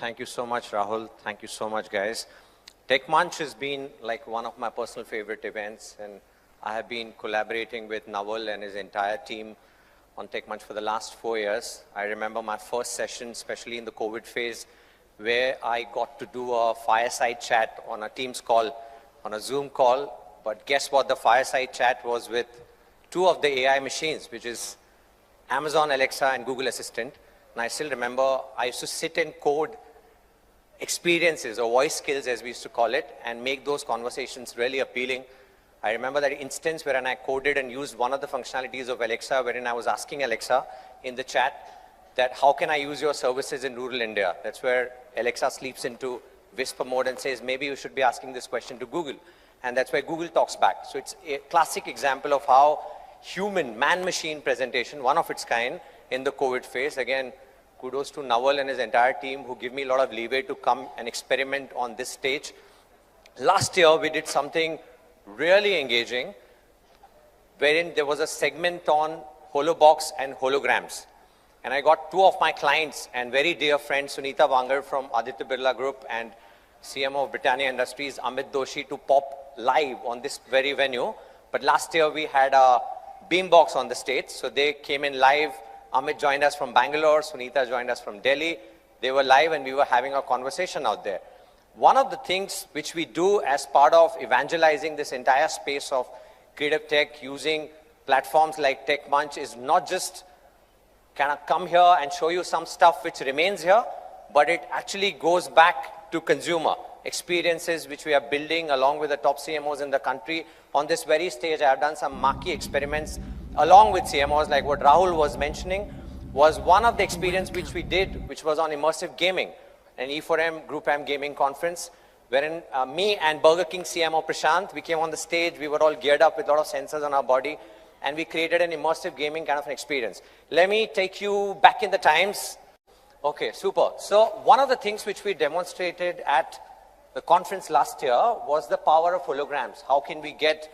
Thank you so much, Rahul. Thank you so much, guys. TechManch has been like one of my personal favorite events, and I have been collaborating with Naval and his entire team on TechManch for the last 4 years. I remember my first session, especially in the COVID phase, where I got to do a fireside chat on a Teams call, on a Zoom call. But guess what? The fireside chat was with two of the AI machines, which is Amazon Alexa and Google Assistant. And I still remember I used to sit and code experiences or voice skills, as we used to call it, and make those conversations really appealing. I remember that instance wherein I coded and used one of the functionalities of Alexa, wherein I was asking Alexa in the chat that how can I use your services in rural India? That's where Alexa sleeps into whisper mode and says, maybe you should be asking this question to Google. And that's where Google talks back. So it's a classic example of how human man-machine presentation, one of its kind in the COVID phase. Again, kudos to Naval and his entire team who give me a lot of leeway to come and experiment on this stage. Last year, we did something really engaging, wherein there was a segment on holobox and holograms. And I got two of my clients and very dear friends, Sunita Wangar from Aditya Birla Group and CMO of Britannia Industries, Amit Doshi, to pop live on this very venue. But last year, we had a beambox on the stage. So they came in live. Amit joined us from Bangalore, Sunita joined us from Delhi. They were live and we were having a conversation out there. One of the things which we do as part of evangelizing this entire space of creative tech using platforms like TechManch is not just kind of come here and show you some stuff which remains here, but it actually goes back to consumer experiences which we are building along with the top CMOs in the country. On this very stage, I have done some marquee experiments along with CMOs, like what Rahul was mentioning, was one of the experience which we did, which was on immersive gaming, an e4m Group M gaming conference, wherein me and Burger King CMO Prashant, we came on the stage, we were all geared up with a lot of sensors on our body, and we created an immersive gaming kind of an experience. Let me take you back in the times. Okay, super. So one of the things which we demonstrated at the conference last year was the power of holograms. How can we get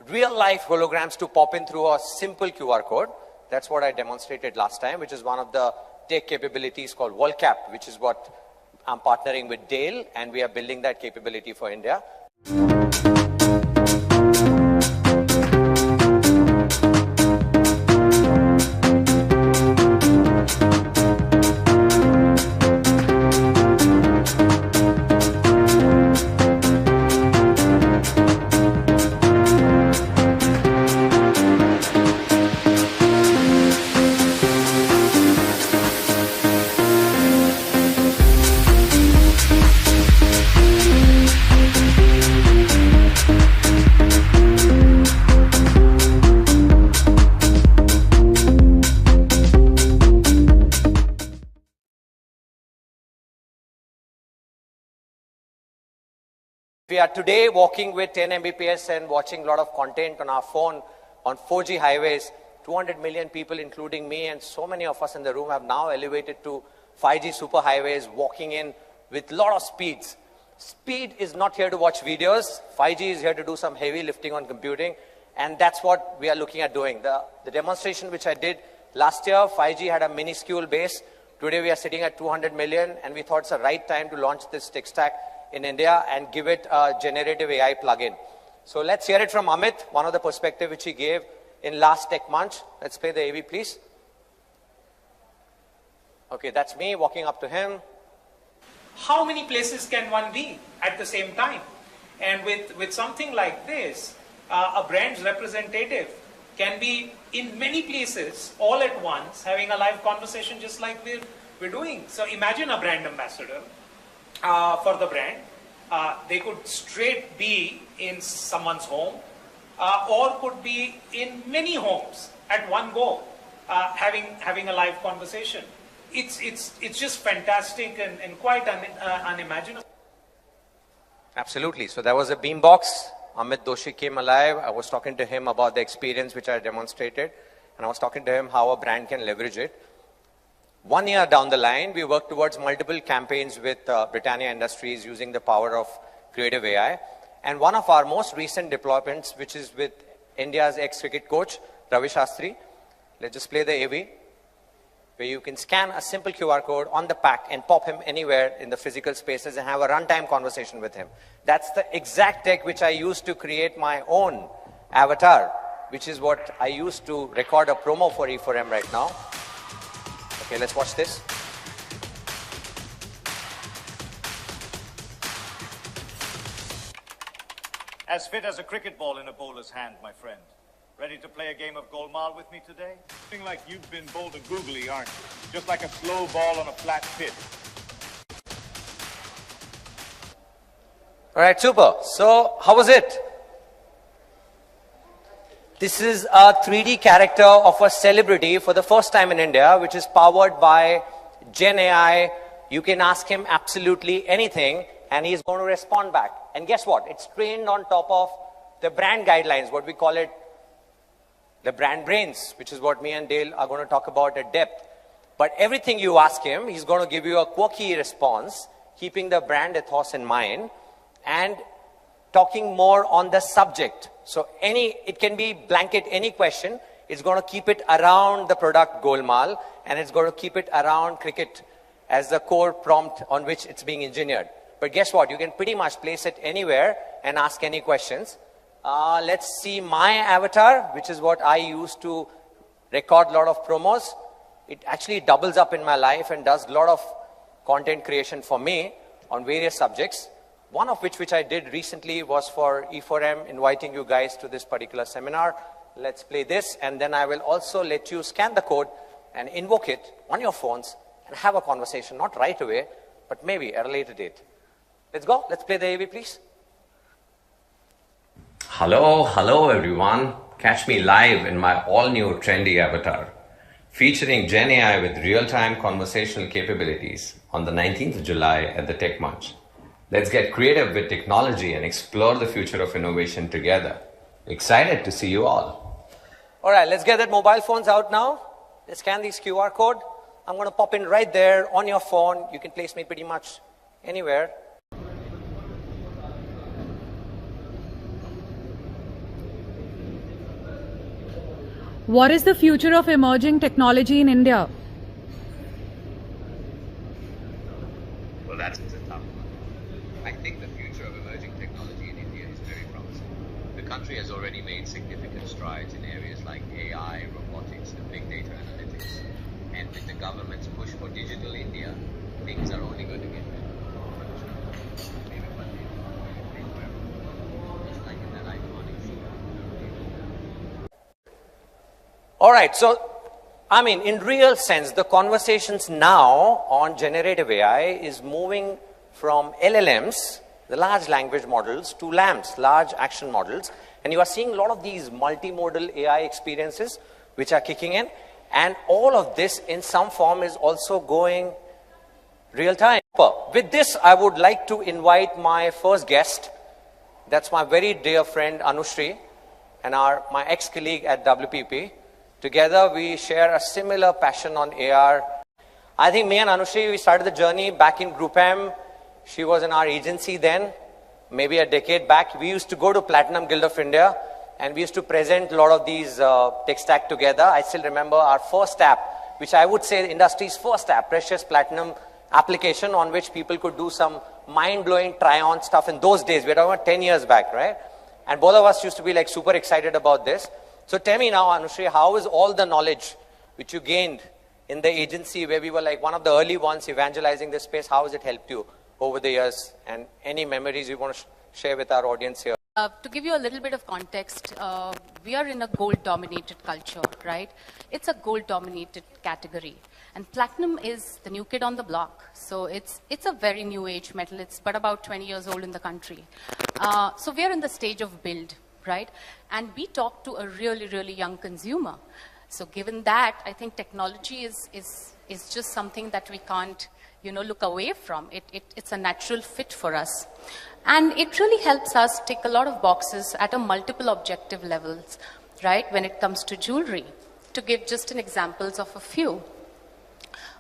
real-life holograms to pop in through a simple QR code? That's what I demonstrated last time, which is one of the tech capabilities called WorldCap, which is what I'm partnering with Dale, and we are building that capability for India. We are today walking with 10 Mbps and watching a lot of content on our phone on 4G highways. 200 million people, including me, and so many of us in the room have now elevated to 5G superhighways, walking in with a lot of speeds. Speed is not here to watch videos. 5G is here to do some heavy lifting on computing, and that's what we are looking at doing. The demonstration which I did last year, 5G had a minuscule base. Today we are sitting at 200 million, and we thought it's the right time to launch this tech stack in India and give it a generative AI plugin. So let's hear it from Amit, one of the perspective which he gave in last TechManch. Let's play the AV, please. Okay, that's me walking up to him. How many places can one be at the same time? And with something like this, a brand's representative can be in many places all at once, having a live conversation just like we're doing. So imagine a brand ambassador for the brand. They could straight be in someone's home or could be in many homes at one go, having a live conversation. It's just fantastic and quite unimaginable. Absolutely. So there was a beambox. Amit Doshi came alive. I was talking to him about the experience which I demonstrated, and I was talking to him how a brand can leverage it. 1 year down the line, we worked towards multiple campaigns with Britannia Industries using the power of creative AI. And one of our most recent deployments, which is with India's ex-cricket coach, Ravi Shastri. Let's just play the AV. where you can scan a simple QR code on the pack and pop him anywhere in the physical spaces and have a runtime conversation with him. That's the exact tech which I used to create my own avatar, which is what I used to record a promo for E4M right now. Okay, let's watch this. As fit as a cricket ball in a bowler's hand, my friend. Ready to play a game of golmaal with me today? Something like you've been boulder googly, aren't you? Just like a slow ball on a flat pitch. All right, super. So, how was it? This is a 3D character of a celebrity for the first time in India, which is powered by GenAI. You can ask him absolutely anything, and he's going to respond back. And guess what? It's trained on top of the brand guidelines, what we call it, the brand brains, which is what me and Dale are going to talk about at depth. But everything you ask him, he's going to give you a quirky response, keeping the brand ethos in mind, and talking more on the subject. So it can be blanket any question. It's going to keep it around the product golmaal, and it's going to keep it around cricket as the core prompt on which it's being engineered. But guess what? You can pretty much place it anywhere and ask any questions. Let's see my avatar, which is what I use to record a lot of promos. It actually doubles up in my life and does a lot of content creation for me on various subjects. One of which I did recently was for E4M, inviting you guys to this particular seminar. Let's play this, and then I will also let you scan the code and invoke it on your phones and have a conversation, not right away, but maybe at a later date. Let's go. Let's play the AV, please. Hello everyone. Catch me live in my all-new trendy avatar, featuring GenAI with real-time conversational capabilities on the 19th of July at the TechManch'. Let's get creative with technology and explore the future of innovation together. Excited to see you all. All right, let's get that mobile phones out now. Let's scan this QR code. I'm going to pop in right there on your phone. You can place me pretty much anywhere. What is the future of emerging technology in India? Well, that's a tough one. I think the future of emerging technology in India is very promising. The country has already made significant strides in areas like AI, robotics, and big data analytics. And with the government's push for digital India, things are only going to get better. Just like in that iconic scene. All right, so, I mean, in real sense, the conversations now on generative AI is moving from LLMs, the large language models, to LAMs, large action models. And you are seeing a lot of these multimodal AI experiences which are kicking in. And all of this in some form is also going real time. With this, I would like to invite my first guest. That's my very dear friend Anushri and my ex-colleague at WPP. Together, we share a similar passion on AR. I think me and Anushri, we started the journey back in Group M. She was in our agency then, maybe a decade back. We used to go to Platinum Guild of India, and we used to present a lot of these tech stack together. I still remember our first app, which I would say the industry's first app, Precious Platinum application, on which people could do some mind-blowing try-on stuff in those days. We're talking about 10 years back, right? And both of us used to be like super excited about this. So tell me now, Anushri, how is all the knowledge which you gained in the agency where we were like one of the early ones evangelizing this space, how has it helped you over the years? And any memories you want to share with our audience here? To give you a little bit of context, we are in a gold-dominated culture, right? It's a gold-dominated category. And platinum is the new kid on the block. So it's a very new age metal. It's but about 20 years old in the country. So we are in the stage of build, right? And we talk to a really, really young consumer. So given that, I think technology is just something that we can't, look away from. It's a natural fit for us. And it really helps us tick a lot of boxes at a multiple objective levels, right? When it comes to jewelry. To give just an examples of a few.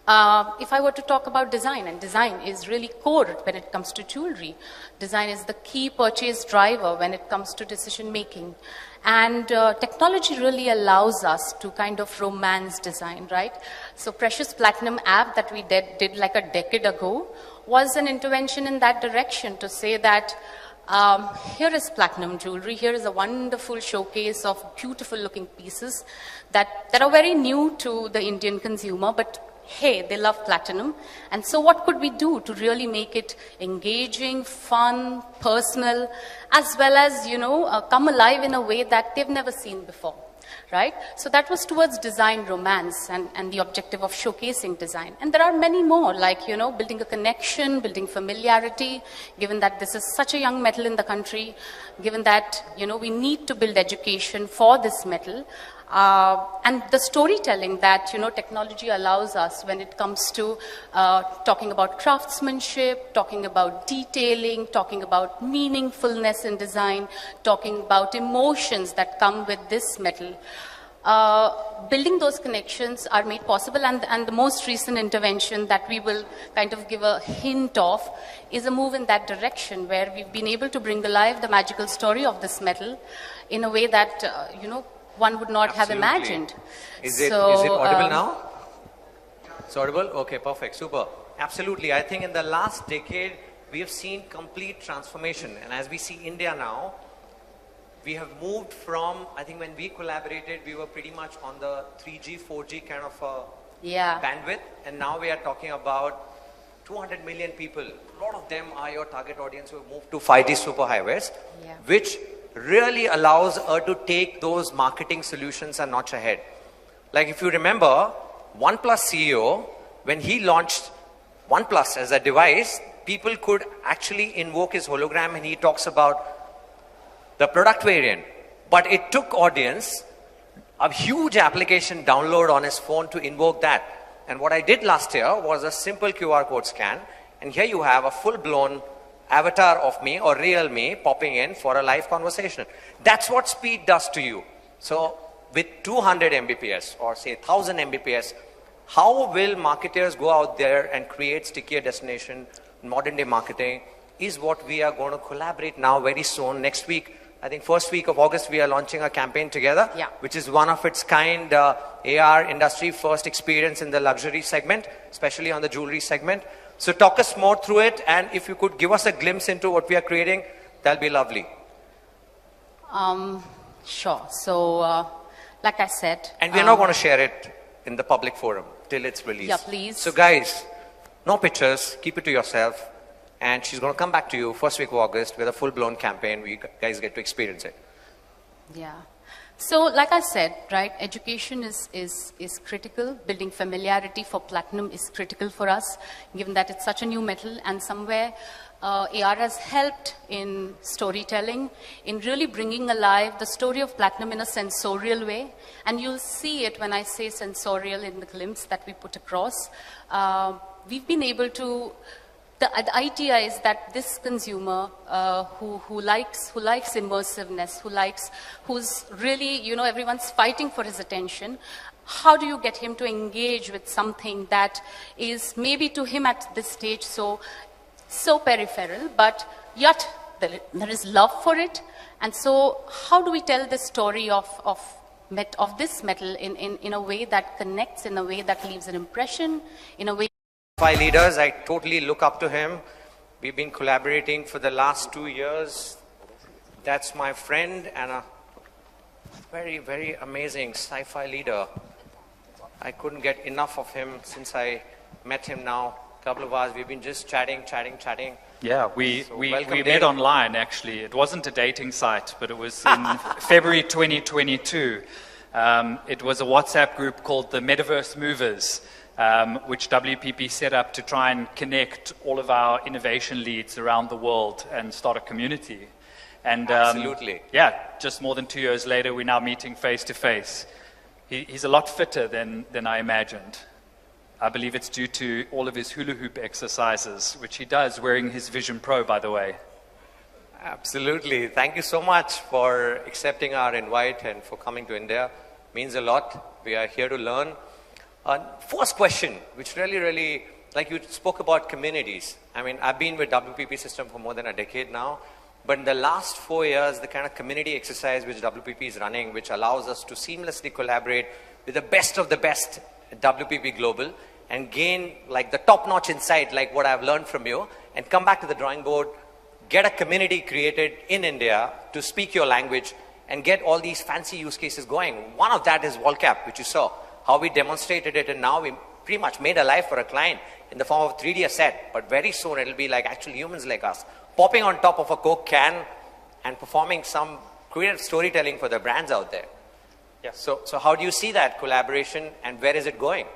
If I were to talk about design, and design is really core when it comes to jewelry, design is the key purchase driver when it comes to decision making. And technology really allows us to kind of romance design, right? So Precious Platinum app that we did like a decade ago was an intervention in that direction to say that here is platinum jewelry, here is a wonderful showcase of beautiful looking pieces that are very new to the Indian consumer, but hey, they love platinum. And so what could we do to really make it engaging, fun, personal, as well as, come alive in a way that they've never seen before, right? So that was towards design romance and the objective of showcasing design. And there are many more, like, building a connection, building familiarity, given that this is such a young metal in the country, given that, we need to build education for this metal. And the storytelling that technology allows us when it comes to talking about craftsmanship, talking about detailing, talking about meaningfulness in design, talking about emotions that come with this metal. Building those connections are made possible, and the most recent intervention that we will kind of give a hint of is a move in that direction, where we've been able to bring alive the magical story of this metal in a way that one would not have imagined. Is it audible now? It's audible? Okay, perfect, super. Absolutely. I think in the last decade, we have seen complete transformation. And as we see India now, we have moved from, I think when we collaborated, we were pretty much on the 3G, 4G kind of bandwidth. And now we are talking about 200 million people. A lot of them are your target audience who have moved to 5G superhighways, which really allows her to take those marketing solutions a notch ahead. Like if you remember, OnePlus CEO, when he launched OnePlus as a device, people could actually invoke his hologram and he talks about the product variant. But it took audience a huge application download on his phone to invoke that. And what I did last year was a simple QR code scan, and here you have a full-blown avatar of me or real me popping in for a live conversation. That's what speed does to you. So with 200 Mbps or say 1000 Mbps, how will marketers go out there and create stickier destination, modern day marketing is what we are going to collaborate now very soon. Next week, I think first week of August, we are launching a campaign together, which is one of its kind AR industry first experience in the luxury segment, especially on the jewelry segment. So talk us more through it, and if you could give us a glimpse into what we are creating, that'll be lovely. Sure. So, like I said... And we're not going to share it in the public forum till it's released. Yeah, please. So guys, no pictures, keep it to yourself, and she's going to come back to you first week of August with a full-blown campaign where you guys get to experience it. Yeah. So, like I said, right, education is critical. Building familiarity for platinum is critical for us, given that it's such a new metal, and somewhere AR has helped in storytelling, in really bringing alive the story of platinum in a sensorial way. And you'll see it when I say sensorial in the glimpse that we put across. We've been able to... The idea is that this consumer who likes immersiveness, who's really, everyone's fighting for his attention, how do you get him to engage with something that is maybe to him at this stage so peripheral, but yet there is love for it? And so how do we tell the story of this metal in a way that connects, in a way that leaves an impression, in a way... Five leaders, I totally look up to him. We've been collaborating for the last 2 years. That's my friend and a very, very amazing sci-fi leader. I couldn't get enough of him since I met him now. A couple of hours, we've been just chatting. Yeah, we met online actually. It wasn't a dating site, but it was in February 2022. It was a WhatsApp group called the Metaverse Movers, which WPP set up to try and connect all of our innovation leads around the world and start a community. And absolutely. Yeah, just more than 2 years later, we're now meeting face to face. He's a lot fitter than I imagined. I believe it's due to all of his hula hoop exercises, which he does wearing his Vision Pro, by the way. Absolutely. Thank you so much for accepting our invite and for coming to India. Means a lot. We are here to learn. First question, which really, like you spoke about communities. I mean, I've been with WPP system for more than a decade now, but in the last 4 years, the kind of community exercise which WPP is running, which allows us to seamlessly collaborate with the best of the best WPP Global and gain like the top-notch insight, like what I've learned from you, and come back to the drawing board, get a community created in India to speak your language and get all these fancy use cases going. One of that is WallCap, which you saw, how we demonstrated it, and now we pretty much made a life for a client in the form of 3D asset, but very soon it'll be like actual humans like us, popping on top of a Coke can and performing some creative storytelling for the brands out there. Yeah. So how do you see that collaboration and where is it going?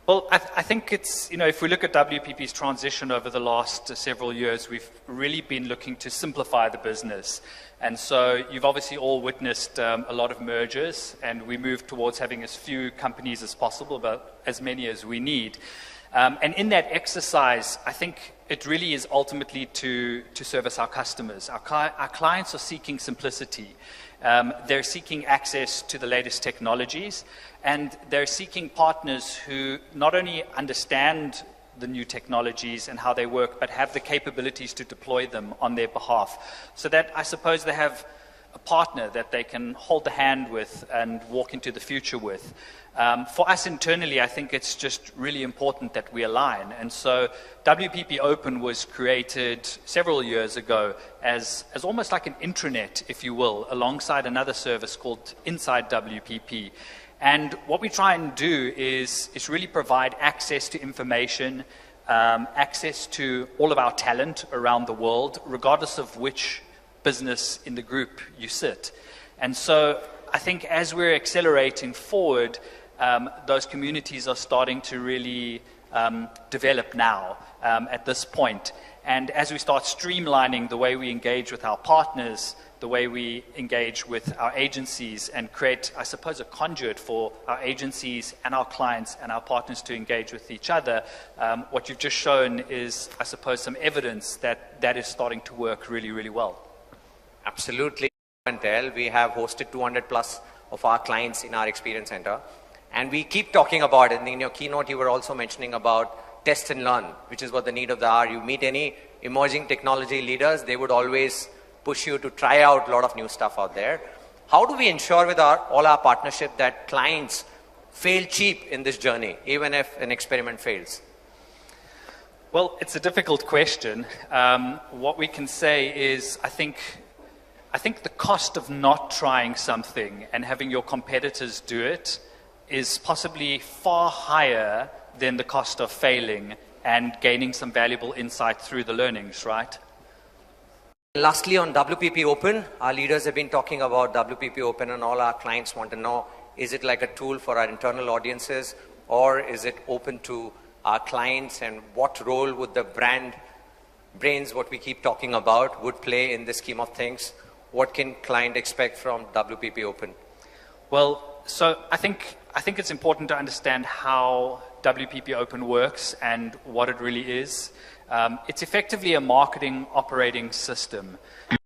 Well, I think it's, if we look at WPP's transition over the last several years, we've really been looking to simplify the business. And so you've obviously all witnessed a lot of mergers, and we moved towards having as few companies as possible, but as many as we need. And in that exercise, I think it really is ultimately to service our customers. Our clients are seeking simplicity. They're seeking access to the latest technologies, and they're seeking partners who not only understand the new technologies and how they work, but have the capabilities to deploy them on their behalf. So that I suppose they have a partner that they can hold the hand with and walk into the future with. For us internally, I think it's just really important that we align. And so WPP Open was created several years ago as almost like an intranet, if you will, alongside another service called Inside WPP. And what we try and do is really provide access to information, access to all of our talent around the world, regardless of which business in the group you sit. And so I think as we're accelerating forward, those communities are starting to really develop now at this point. And as we start streamlining the way we engage with our partners, the way we engage with our agencies, and create, I suppose, a conduit for our agencies and our clients and our partners to engage with each other, what you've just shown is, I suppose, some evidence that that is starting to work really, really well. Absolutely. We have hosted 200 plus of our clients in our experience center. And we keep talking about it. In your keynote, you were also mentioning about test and learn, which is what the need of the hour. You meet any emerging technology leaders, they would always push you to try out a lot of new stuff out there. How do we ensure with all our partnership that clients fail cheap in this journey, even if an experiment fails? Well, it's a difficult question. What we can say is, I think the cost of not trying something and having your competitors do it is possibly far higher than the cost of failing and gaining some valuable insight through the learnings, right? Lastly, on WPP Open, our leaders have been talking about WPP Open, and all our clients want to know, is it like a tool for our internal audiences, or is it open to our clients, and what role would the brains, what we keep talking about, would play in the scheme of things? What can client expect from WPP Open? Well, so I think it's important to understand how WPP Open works and what it really is. It's effectively a marketing operating system.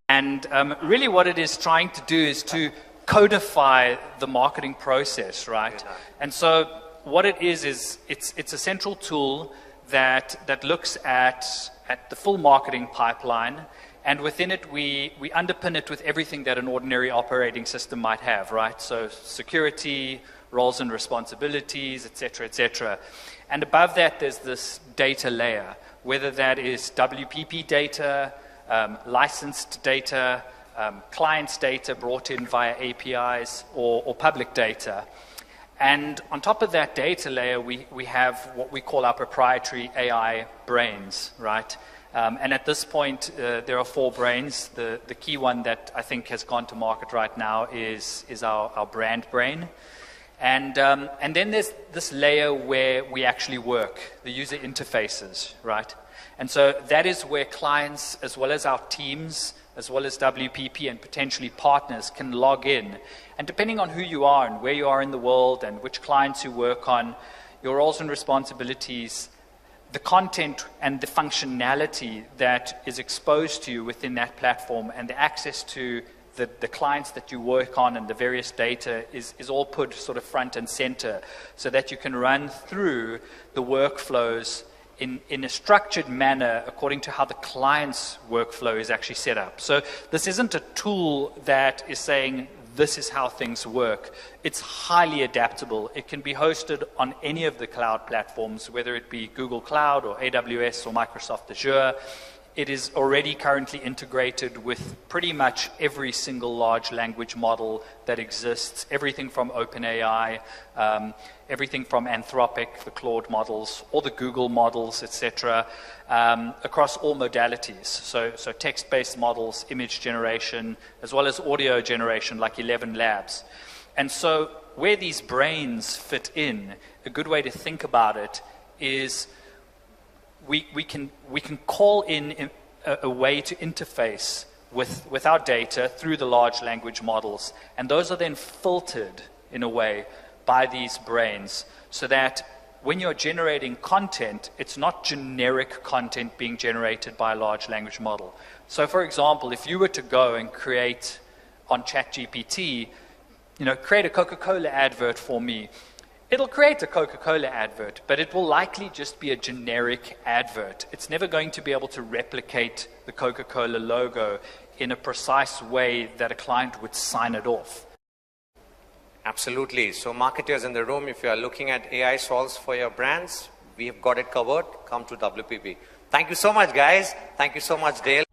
And really what it is trying to do is to codify the marketing process, right? And so what it is it's a central tool that looks at the full marketing pipeline. And within it, we underpin it with everything that an ordinary operating system might have, right? So security, roles and responsibilities, et cetera, et cetera. And above that, there's this data layer, whether that is WPP data, licensed data, clients data brought in via APIs, or public data. And on top of that data layer, we have what we call our proprietary AI brains, right? And at this point, there are 4 brains. The key one that I think has gone to market right now is our brand brain. And then there's this layer where we actually work, the user interfaces, right? And so that is where clients, as well as our teams, as well as WPP and potentially partners, can log in. And depending on who you are and where you are in the world and which clients you work on, your roles and responsibilities, the content and the functionality that is exposed to you within that platform, and the access to the clients that you work on and the various data is all put sort of front and center so that you can run through the workflows in a structured manner according to how the client's workflow is actually set up. So this isn't a tool that is saying this is how things work. It's highly adaptable. It can be hosted on any of the cloud platforms, whether it be Google Cloud or AWS or Microsoft Azure. It is already currently integrated with pretty much every single large language model that exists, everything from OpenAI, everything from Anthropic, the Claude models, all the Google models, etc., across all modalities. So text-based models, image generation, as well as audio generation like 11 Labs. And so where these brains fit in, a good way to think about it is we can call in a way to interface with our data through the large language models, and those are then filtered in a way by these brains so that when you're generating content, it's not generic content being generated by a large language model. So for example, if you were to go and create on ChatGPT, create a Coca-Cola advert for me, it'll create a Coca-Cola advert, but it will likely just be a generic advert. It's never going to be able to replicate the Coca-Cola logo in a precise way that a client would sign it off. Absolutely. So marketers in the room, if you are looking at AI solves for your brands, we have got it covered. Come to WPP. Thank you so much, guys. Thank you so much, Dale.